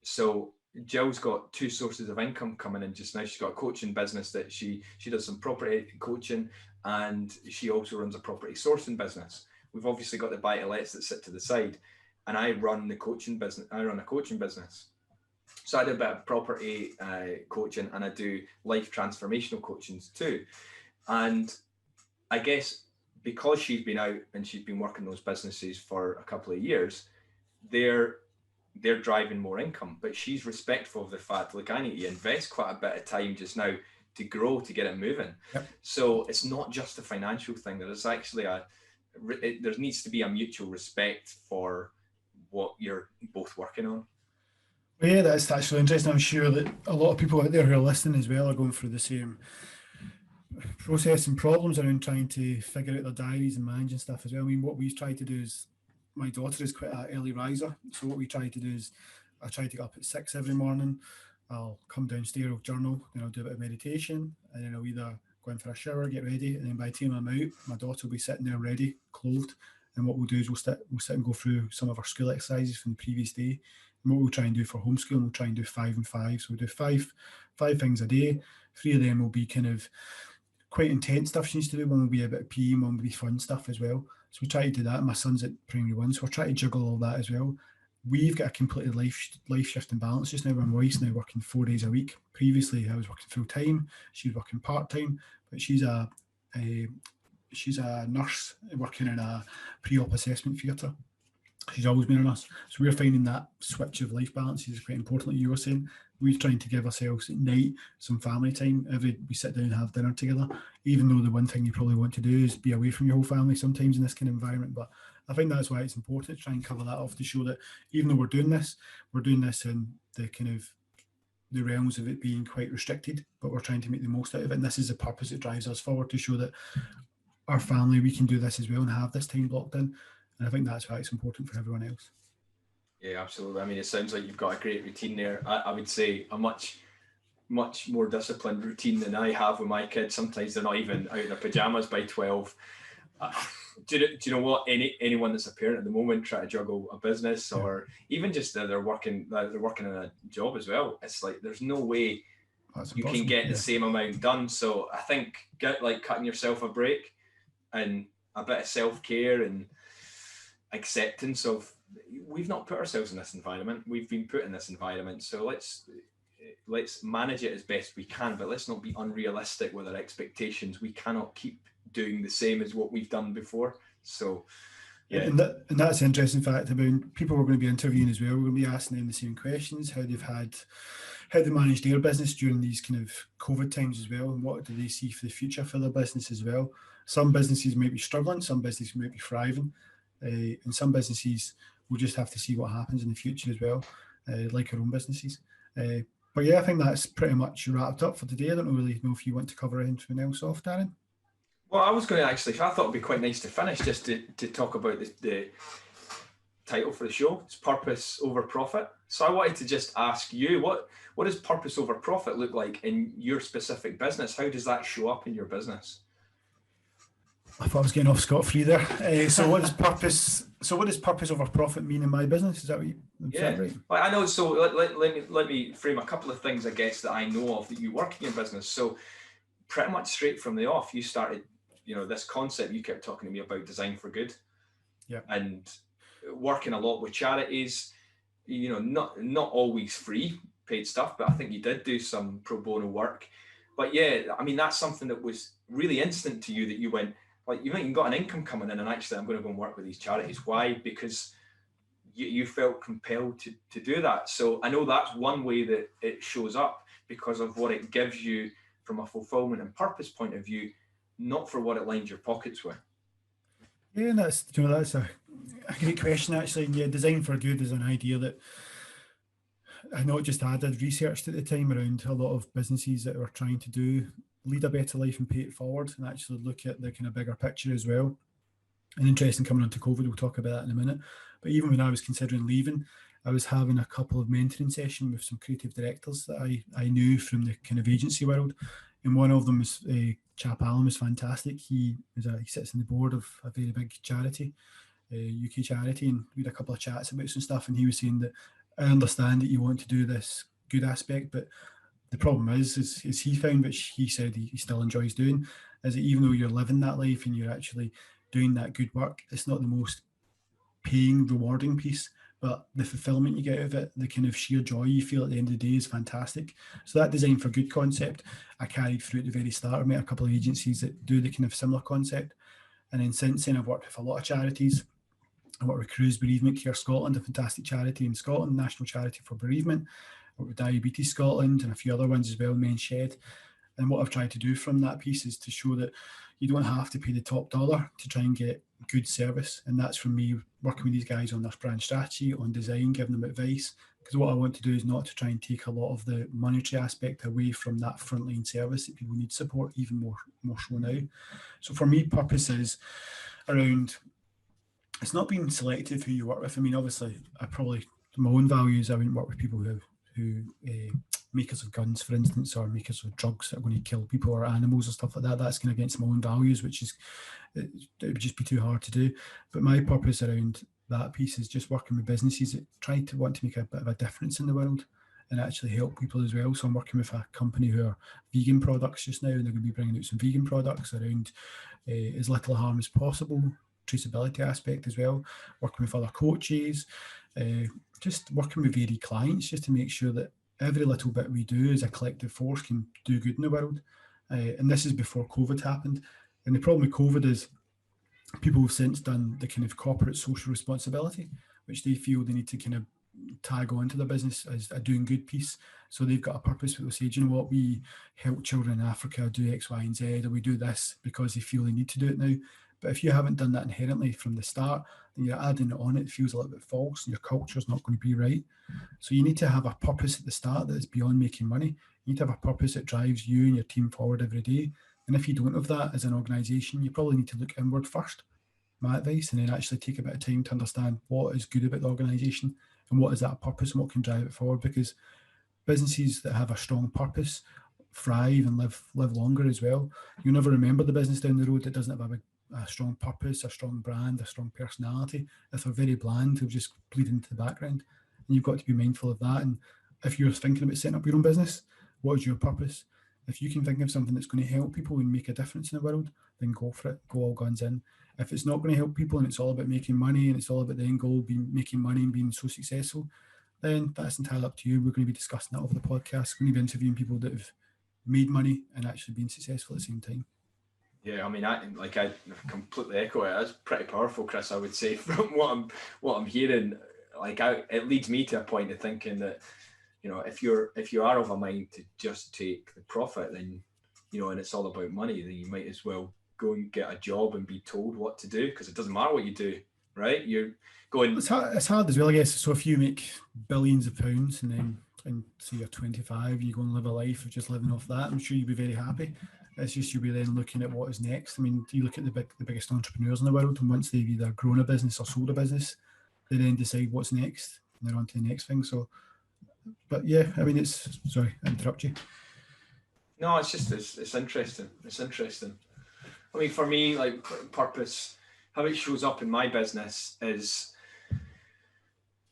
So Jill's got 2 sources of income coming in just now. She's got a coaching business that she does some property coaching, and she also runs a property sourcing business. We've obviously got the buy-to-lets that sit to the side, and I run the coaching business. I run a coaching business. So I do a bit of property coaching, and I do life transformational coachings too. And I guess because she's been out and she's been working those businesses for a couple of years, they're driving more income. But she's respectful of the fact, look, I need to invest quite a bit of time just now to grow, to get it moving. Yep. So it's not just a financial thing. There's actually there needs to be a mutual respect for what you're both working on. Well, yeah, that's really interesting. I'm sure that a lot of people out there who are listening as well are going through the same process and problems around trying to figure out their diaries and managing stuff as well. I mean, what we've tried to do is, my daughter is quite an early riser. So what we try to do is I try to get up at 6 every morning. I'll come downstairs, I'll journal, then I'll do a bit of meditation, and then I'll either go in for a shower, get ready, and then by the time I'm out, my daughter will be sitting there ready, clothed. And what we'll do is we'll sit and go through some of our school exercises from the previous day. And what we'll try and do for homeschooling, we'll try and do 5 and 5. So we'll do five things a day. 3 of them will be kind of quite intense stuff she needs to do. One will be a bit of PE, one will be fun stuff as well. So we try to do that. My son's at primary 1, so we're trying to juggle all that as well. We've got a completely life shifting balance just now. My wife's now working 4 days a week. Previously, I was working full time. She was working part time, but she's she's a nurse working in a pre-op assessment theatre. She's always been a nurse. So we're finding that switch of life balance is quite important, like you were saying. We're trying to give ourselves at night some family time. We sit down and have dinner together, even though the one thing you probably want to do is be away from your whole family sometimes in this kind of environment. But I think that's why it's important to try and cover that off, to show that even though we're doing this in the kind of the realms of it being quite restricted, but we're trying to make the most out of it. And this is the purpose that drives us forward, to show that our family, we can do this as well and have this time blocked in. And I think that's why it's important for everyone else. Yeah, absolutely. I mean, it sounds like you've got a great routine there. I would say a much more disciplined routine than I have with my kids. Sometimes they're not even out in their pajamas by 12. Do you know what? Anyone that's a parent at the moment try to juggle a business, or even just they're working in a job as well. It's like there's no way you can get the same amount done. So I think cutting yourself a break and a bit of self-care and acceptance of, we've not put ourselves in this environment. We've been put in this environment. So let's manage it as best we can, but let's not be unrealistic with our expectations. We cannot keep doing the same as what we've done before. So yeah. And that's an interesting fact about people we're going to be interviewing as well. We're going to be asking them the same questions, how they manage their business during these kind of COVID times as well, and what do they see for the future for their business as well. Some businesses might be struggling, some businesses might be thriving, and some businesses will just have to see what happens in the future as well, like our own businesses. But yeah, I think that's pretty much wrapped up for today. I don't really know if you want to cover anything else off, Darren. Well, I was going to I thought it'd be quite nice to finish just to talk about the title for the show. It's Purpose Over Profit. So I wanted to just ask you, what does purpose over profit look like in your specific business? How does that show up in your business? I thought I was getting off scot-free there. So what does purpose over profit mean in my business? Is that what you said, right? Well, I know. So let me frame a couple of things, I guess, that I know of that you work in your business. So pretty much straight from the off, you started, this concept you kept talking to me about, design for good. Yeah. And working a lot with charities, not always free paid stuff, but I think you did do some pro bono work. But yeah, I mean, that's something that was really instant to you, that you went, like, you got an income coming in, and actually I'm going to go and work with these charities. Why? Because you felt compelled to do that. So I know that's one way that it shows up, because of what it gives you from a fulfillment and purpose point of view, not for what it lines your pockets with. Yeah, and that's a great question, actually. And yeah, design for good is an idea that I not just I did researched at the time around a lot of businesses that were trying to lead a better life and pay it forward, and actually look at the kind of bigger picture as well. And interesting, coming on to COVID, we'll talk about that in a minute. But even when I was considering leaving, I was having a couple of mentoring sessions with some creative directors that I knew from the kind of agency world. And one of them was chap Alan, was fantastic. He sits on the board of a very big charity, UK charity, and we had a couple of chats about some stuff. And he was saying that, I understand that you want to do this good aspect, but the problem is he found, which he said he still enjoys doing, is that even though you're living that life and you're actually doing that good work, it's not the most paying, rewarding piece, but the fulfillment you get out of it, the kind of sheer joy you feel at the end of the day, is fantastic. So that design for good concept I carried through at the very start. I met a couple of agencies that do the kind of similar concept, and then since then I've worked with a lot of charities. I worked with Cruise Bereavement Care Scotland, a fantastic charity in Scotland, national charity for bereavement. I worked with Diabetes Scotland and a few other ones as well, Men's Shed. And what I've tried to do from that piece is to show that you don't have to pay the top dollar to try and get good service. And that's from me working with these guys on their brand strategy, on design, giving them advice. Because what I want to do is not to try and take a lot of the monetary aspect away from that frontline service that people need support, even more so now. So for me, purpose is around, it's not being selective who you work with. I mean, obviously, my own values, I wouldn't work with people who makers of guns, for instance, or makers of drugs that are going to kill people or animals or stuff like that. That's going against my own values, which is, it would just be too hard to do. But my purpose around that piece is just working with businesses that want to make a bit of a difference in the world and actually help people as well. So I'm working with a company who are vegan products just now, and they're going to be bringing out some vegan products around as little harm as possible, traceability aspect as well, working with other coaches, just working with varied clients, just to make sure that every little bit we do as a collective force can do good in the world. And this is before COVID happened. And the problem with COVID is people have since done the kind of corporate social responsibility, which they feel they need to kind of tag on to their business as a doing good piece. So they've got a purpose where they say, do you know what, we help children in Africa do X, Y, and Z, or we do this because they feel they need to do it now. But if you haven't done that inherently from the start, then you're adding it on, it feels a little bit false, and your culture is not going to be right. So you need to have a purpose at the start that is beyond making money. You need to have a purpose that drives you and your team forward every day. And if you don't have that as an organization, you probably need to look inward first, my advice, and then actually take a bit of time to understand what is good about the organization and what is that purpose and what can drive it forward. Because businesses that have a strong purpose thrive and live longer as well. You'll never remember the business down the road that doesn't have a strong purpose, a strong brand, a strong personality. If they're very bland, they'll just bleed into the background. And you've got to be mindful of that. And if you're thinking about setting up your own business, what is your purpose? If you can think of something that's going to help people and make a difference in the world, then go for it. Go all guns in. If it's not going to help people and it's all about making money and it's all about the end goal being making money and being so successful, then that's entirely up to you. We're going to be discussing that over the podcast. We're going to be interviewing people that have made money and actually been successful at the same time. Yeah, I mean, I completely echo it. That's pretty powerful, Chris. I would say from what I'm hearing, it leads me to a point of thinking that, if you are of a mind to just take the profit, then, and it's all about money, then you might as well go and get a job and be told what to do, because it doesn't matter what you do, right? You're going. It's hard as well, I guess. So if you make billions of pounds and then, and say you're 25, you go and live a life of just living off that, I'm sure you'll be very happy. It's just you'll be then looking at what is next. I mean, you look at the biggest entrepreneurs in the world, and once they've either grown a business or sold a business, they then decide what's next, and they're on to the next thing. So, but yeah, I mean, sorry, I interrupt you. No, it's just it's interesting. It's interesting. I mean, for me, like purpose, how it shows up in my business is,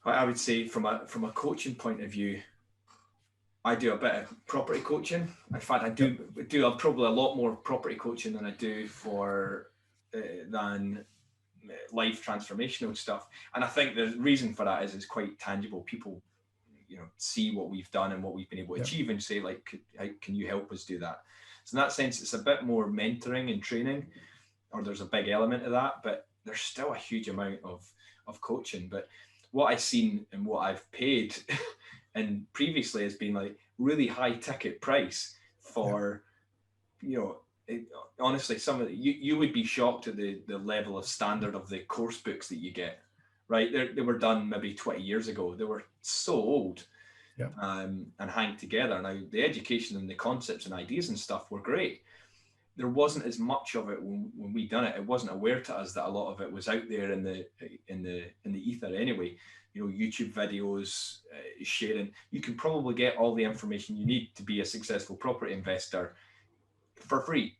I would say, from a coaching point of view, I do a bit of property coaching. In fact, I do probably a lot more property coaching than I do than life transformational stuff. And I think the reason for that is it's quite tangible. People, see what we've done and what we've been able to achieve and say, like, can you help us do that? So in that sense, it's a bit more mentoring and training, or there's a big element of that, but there's still a huge amount of coaching. But what I've seen and what I've paid and previously has been like really high ticket price for, honestly, some of you would be shocked at the level of standard of the course books that you get, right? They were done maybe 20 years ago. They were so old and hang together. Now, the education and the concepts and ideas and stuff were great. There wasn't as much of it when we done it. It wasn't aware to us that a lot of it was out there in the ether anyway. YouTube videos, sharing. You can probably get all the information you need to be a successful property investor for free.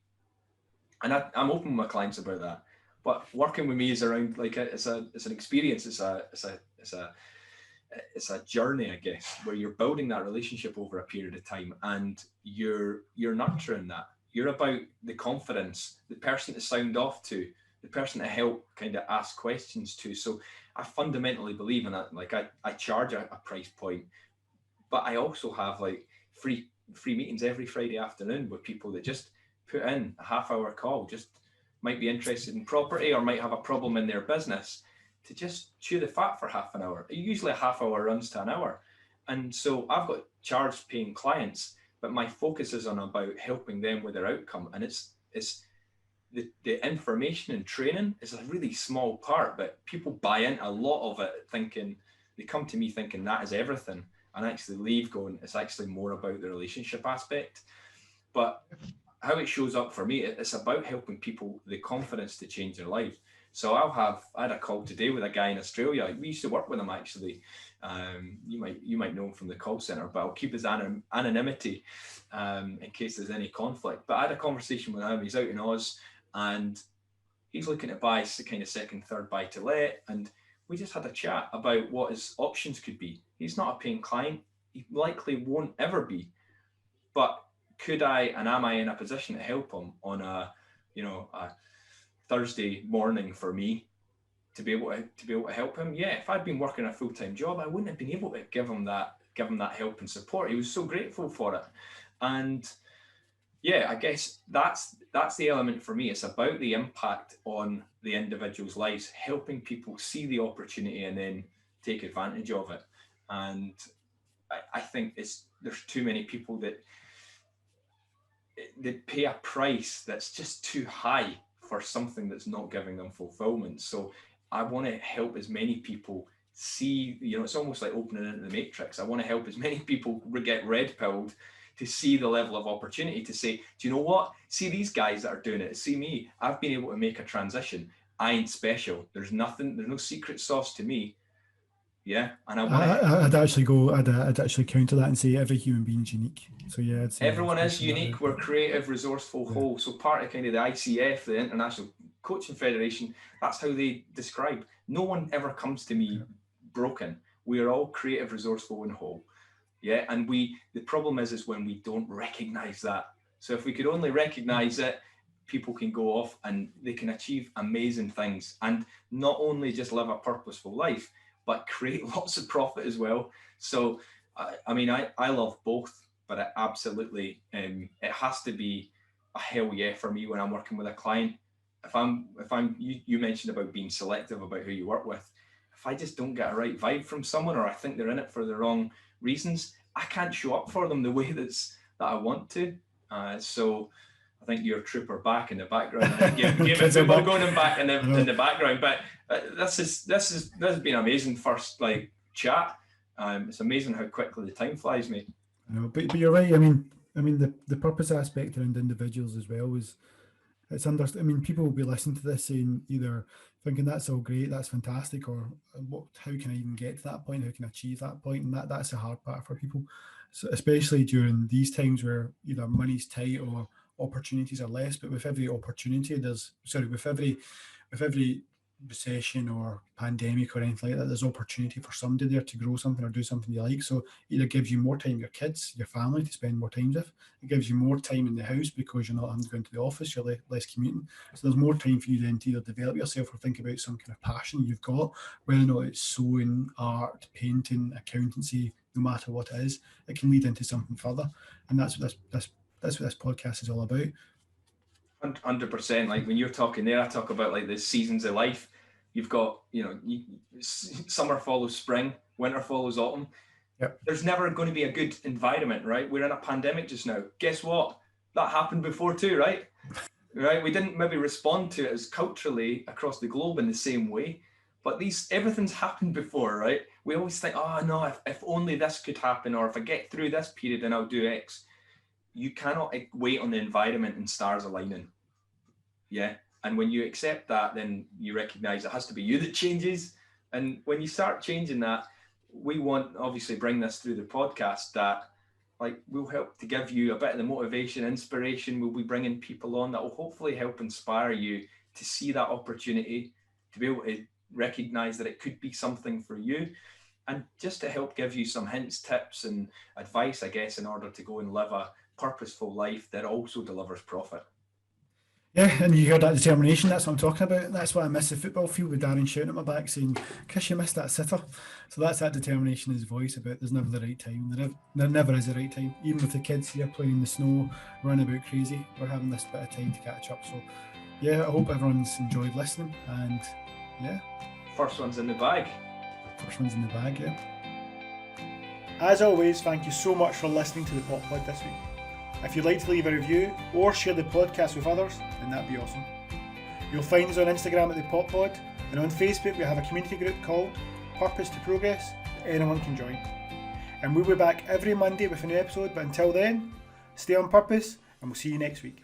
And I'm open with my clients about that. But working with me is around it's an experience. It's a journey, I guess, where you're building that relationship over a period of time, and you're nurturing that. You're about the confidence, the person to sound off to, the person to help kind of ask questions to. So I fundamentally believe in that. Like I charge a price point, but I also have like free meetings every Friday afternoon with people that just put in a half-hour call, just might be interested in property or might have a problem in their business, to just chew the fat for half an hour. Usually a half hour runs to an hour. And so I've got charged paying clients, but my focus is on about helping them with their outcome. And it's the information and training is a really small part, but people buy into a lot of it thinking, they come to me thinking that is everything, and actually leave going, it's actually more about the relationship aspect. But how it shows up for me, it's about helping people the confidence to change their life. So I had a call today with a guy in Australia. We used to work with him actually. You might know him from the call center, but I'll keep his anonymity in case there's any conflict. But I had a conversation with him. He's out in Oz and he's looking to buy kind of second, third buy to let. And we just had a chat about what his options could be. He's not a paying client. He likely won't ever be. But could I and am I in a position to help him on a Thursday morning for me to be able to help him? Yeah, if I'd been working a full-time job, I wouldn't have been able to give him that help and support. He was so grateful for it. And Yeah, I guess that's the element for me. It's about the impact on the individual's lives, helping people see the opportunity and then take advantage of it. And I think there's too many people that they pay a price that's just too high for something that's not giving them fulfillment. So I want to help as many people see, it's almost like opening into the matrix. I want to help as many people get red pilled to see the level of opportunity, to say, do you know what? See these guys that are doing it. See me. I've been able to make a transition. I ain't special. There's no secret sauce to me. Yeah, and I'd actually counter that and say every human being's unique. So yeah, I'd say everyone is unique. We're creative, resourceful, whole. So part of kind of the ICF, the International Coaching Federation, that's how they describe. No one ever comes to me broken. We are all creative, resourceful, and whole. Yeah, and the problem is when we don't recognize that. So if we could only recognize it, people can go off and they can achieve amazing things, and not only just live a purposeful life, but create lots of profit as well. So, I love both, but it absolutely, it has to be a hell yeah for me when I'm working with a client. You mentioned about being selective about who you work with. If I just don't get a right vibe from someone, or I think they're in it for the wrong reasons, I can't show up for them the way that I want to. So I think you're a trooper back in the background. Give it people going in back in the background. But this has been an amazing first chat. It's amazing how quickly the time flies, mate. I know, but you're right. I mean the purpose aspect around individuals as well is people will be listening to this saying either thinking that's all great, that's fantastic, or how can I even get to that point? How can I achieve that point? And that's the hard part for people, so especially during these times where either money's tight or opportunities are less. But with every opportunity, with every recession or pandemic or anything like that, there's opportunity for somebody there to grow something or do something you like. So either gives you more time with your kids, your family to spend more time with. It gives you more time in the house because you're not having to go into the office, you're less commuting. So there's more time for you then to either develop yourself or think about some kind of passion you've got, whether or not it's sewing, art, painting, accountancy, no matter what it is, it can lead into something further. And that's what this podcast is all about. 100%. Like when you're talking there, I talk about like the seasons of life. You've got, summer follows spring, winter follows autumn. Yep. There's never going to be a good environment, right? We're in a pandemic just now. Guess what? That happened before too, right? Right? We didn't maybe respond to it as culturally across the globe in the same way, but everything's happened before, right? We always think, oh no, if only this could happen, or if I get through this period, then I'll do X. You cannot wait on the environment and stars aligning. Yeah. And when you accept that, then you recognize it has to be you that changes. And when you start changing that, we want obviously bring this through the podcast that we'll help to give you a bit of the motivation, inspiration. We'll be bringing people on that will hopefully help inspire you to see that opportunity, to be able to recognize that it could be something for you, and just to help give you some hints, tips and advice, I guess, in order to go and live a purposeful life that also delivers profit. Yeah, and you heard that determination, that's what I'm talking about. That's why I miss the football field with Darren shouting at my back saying, Chris, you missed that sitter. So that's that determination, his voice about there's never the right time. There never is the right time. Even with the kids here playing in the snow, running about crazy, we're having this bit of time to catch up. So yeah, I hope everyone's enjoyed listening, and yeah. First one's in the bag. Yeah. As always, thank you so much for listening to the Pop Pod this week. If you'd like to leave a review or share the podcast with others, then that'd be awesome. You'll find us on Instagram at the Pop Pod, and on Facebook we have a community group called Purpose to Progress that anyone can join. And we'll be back every Monday with a new episode, but until then, stay on purpose and we'll see you next week.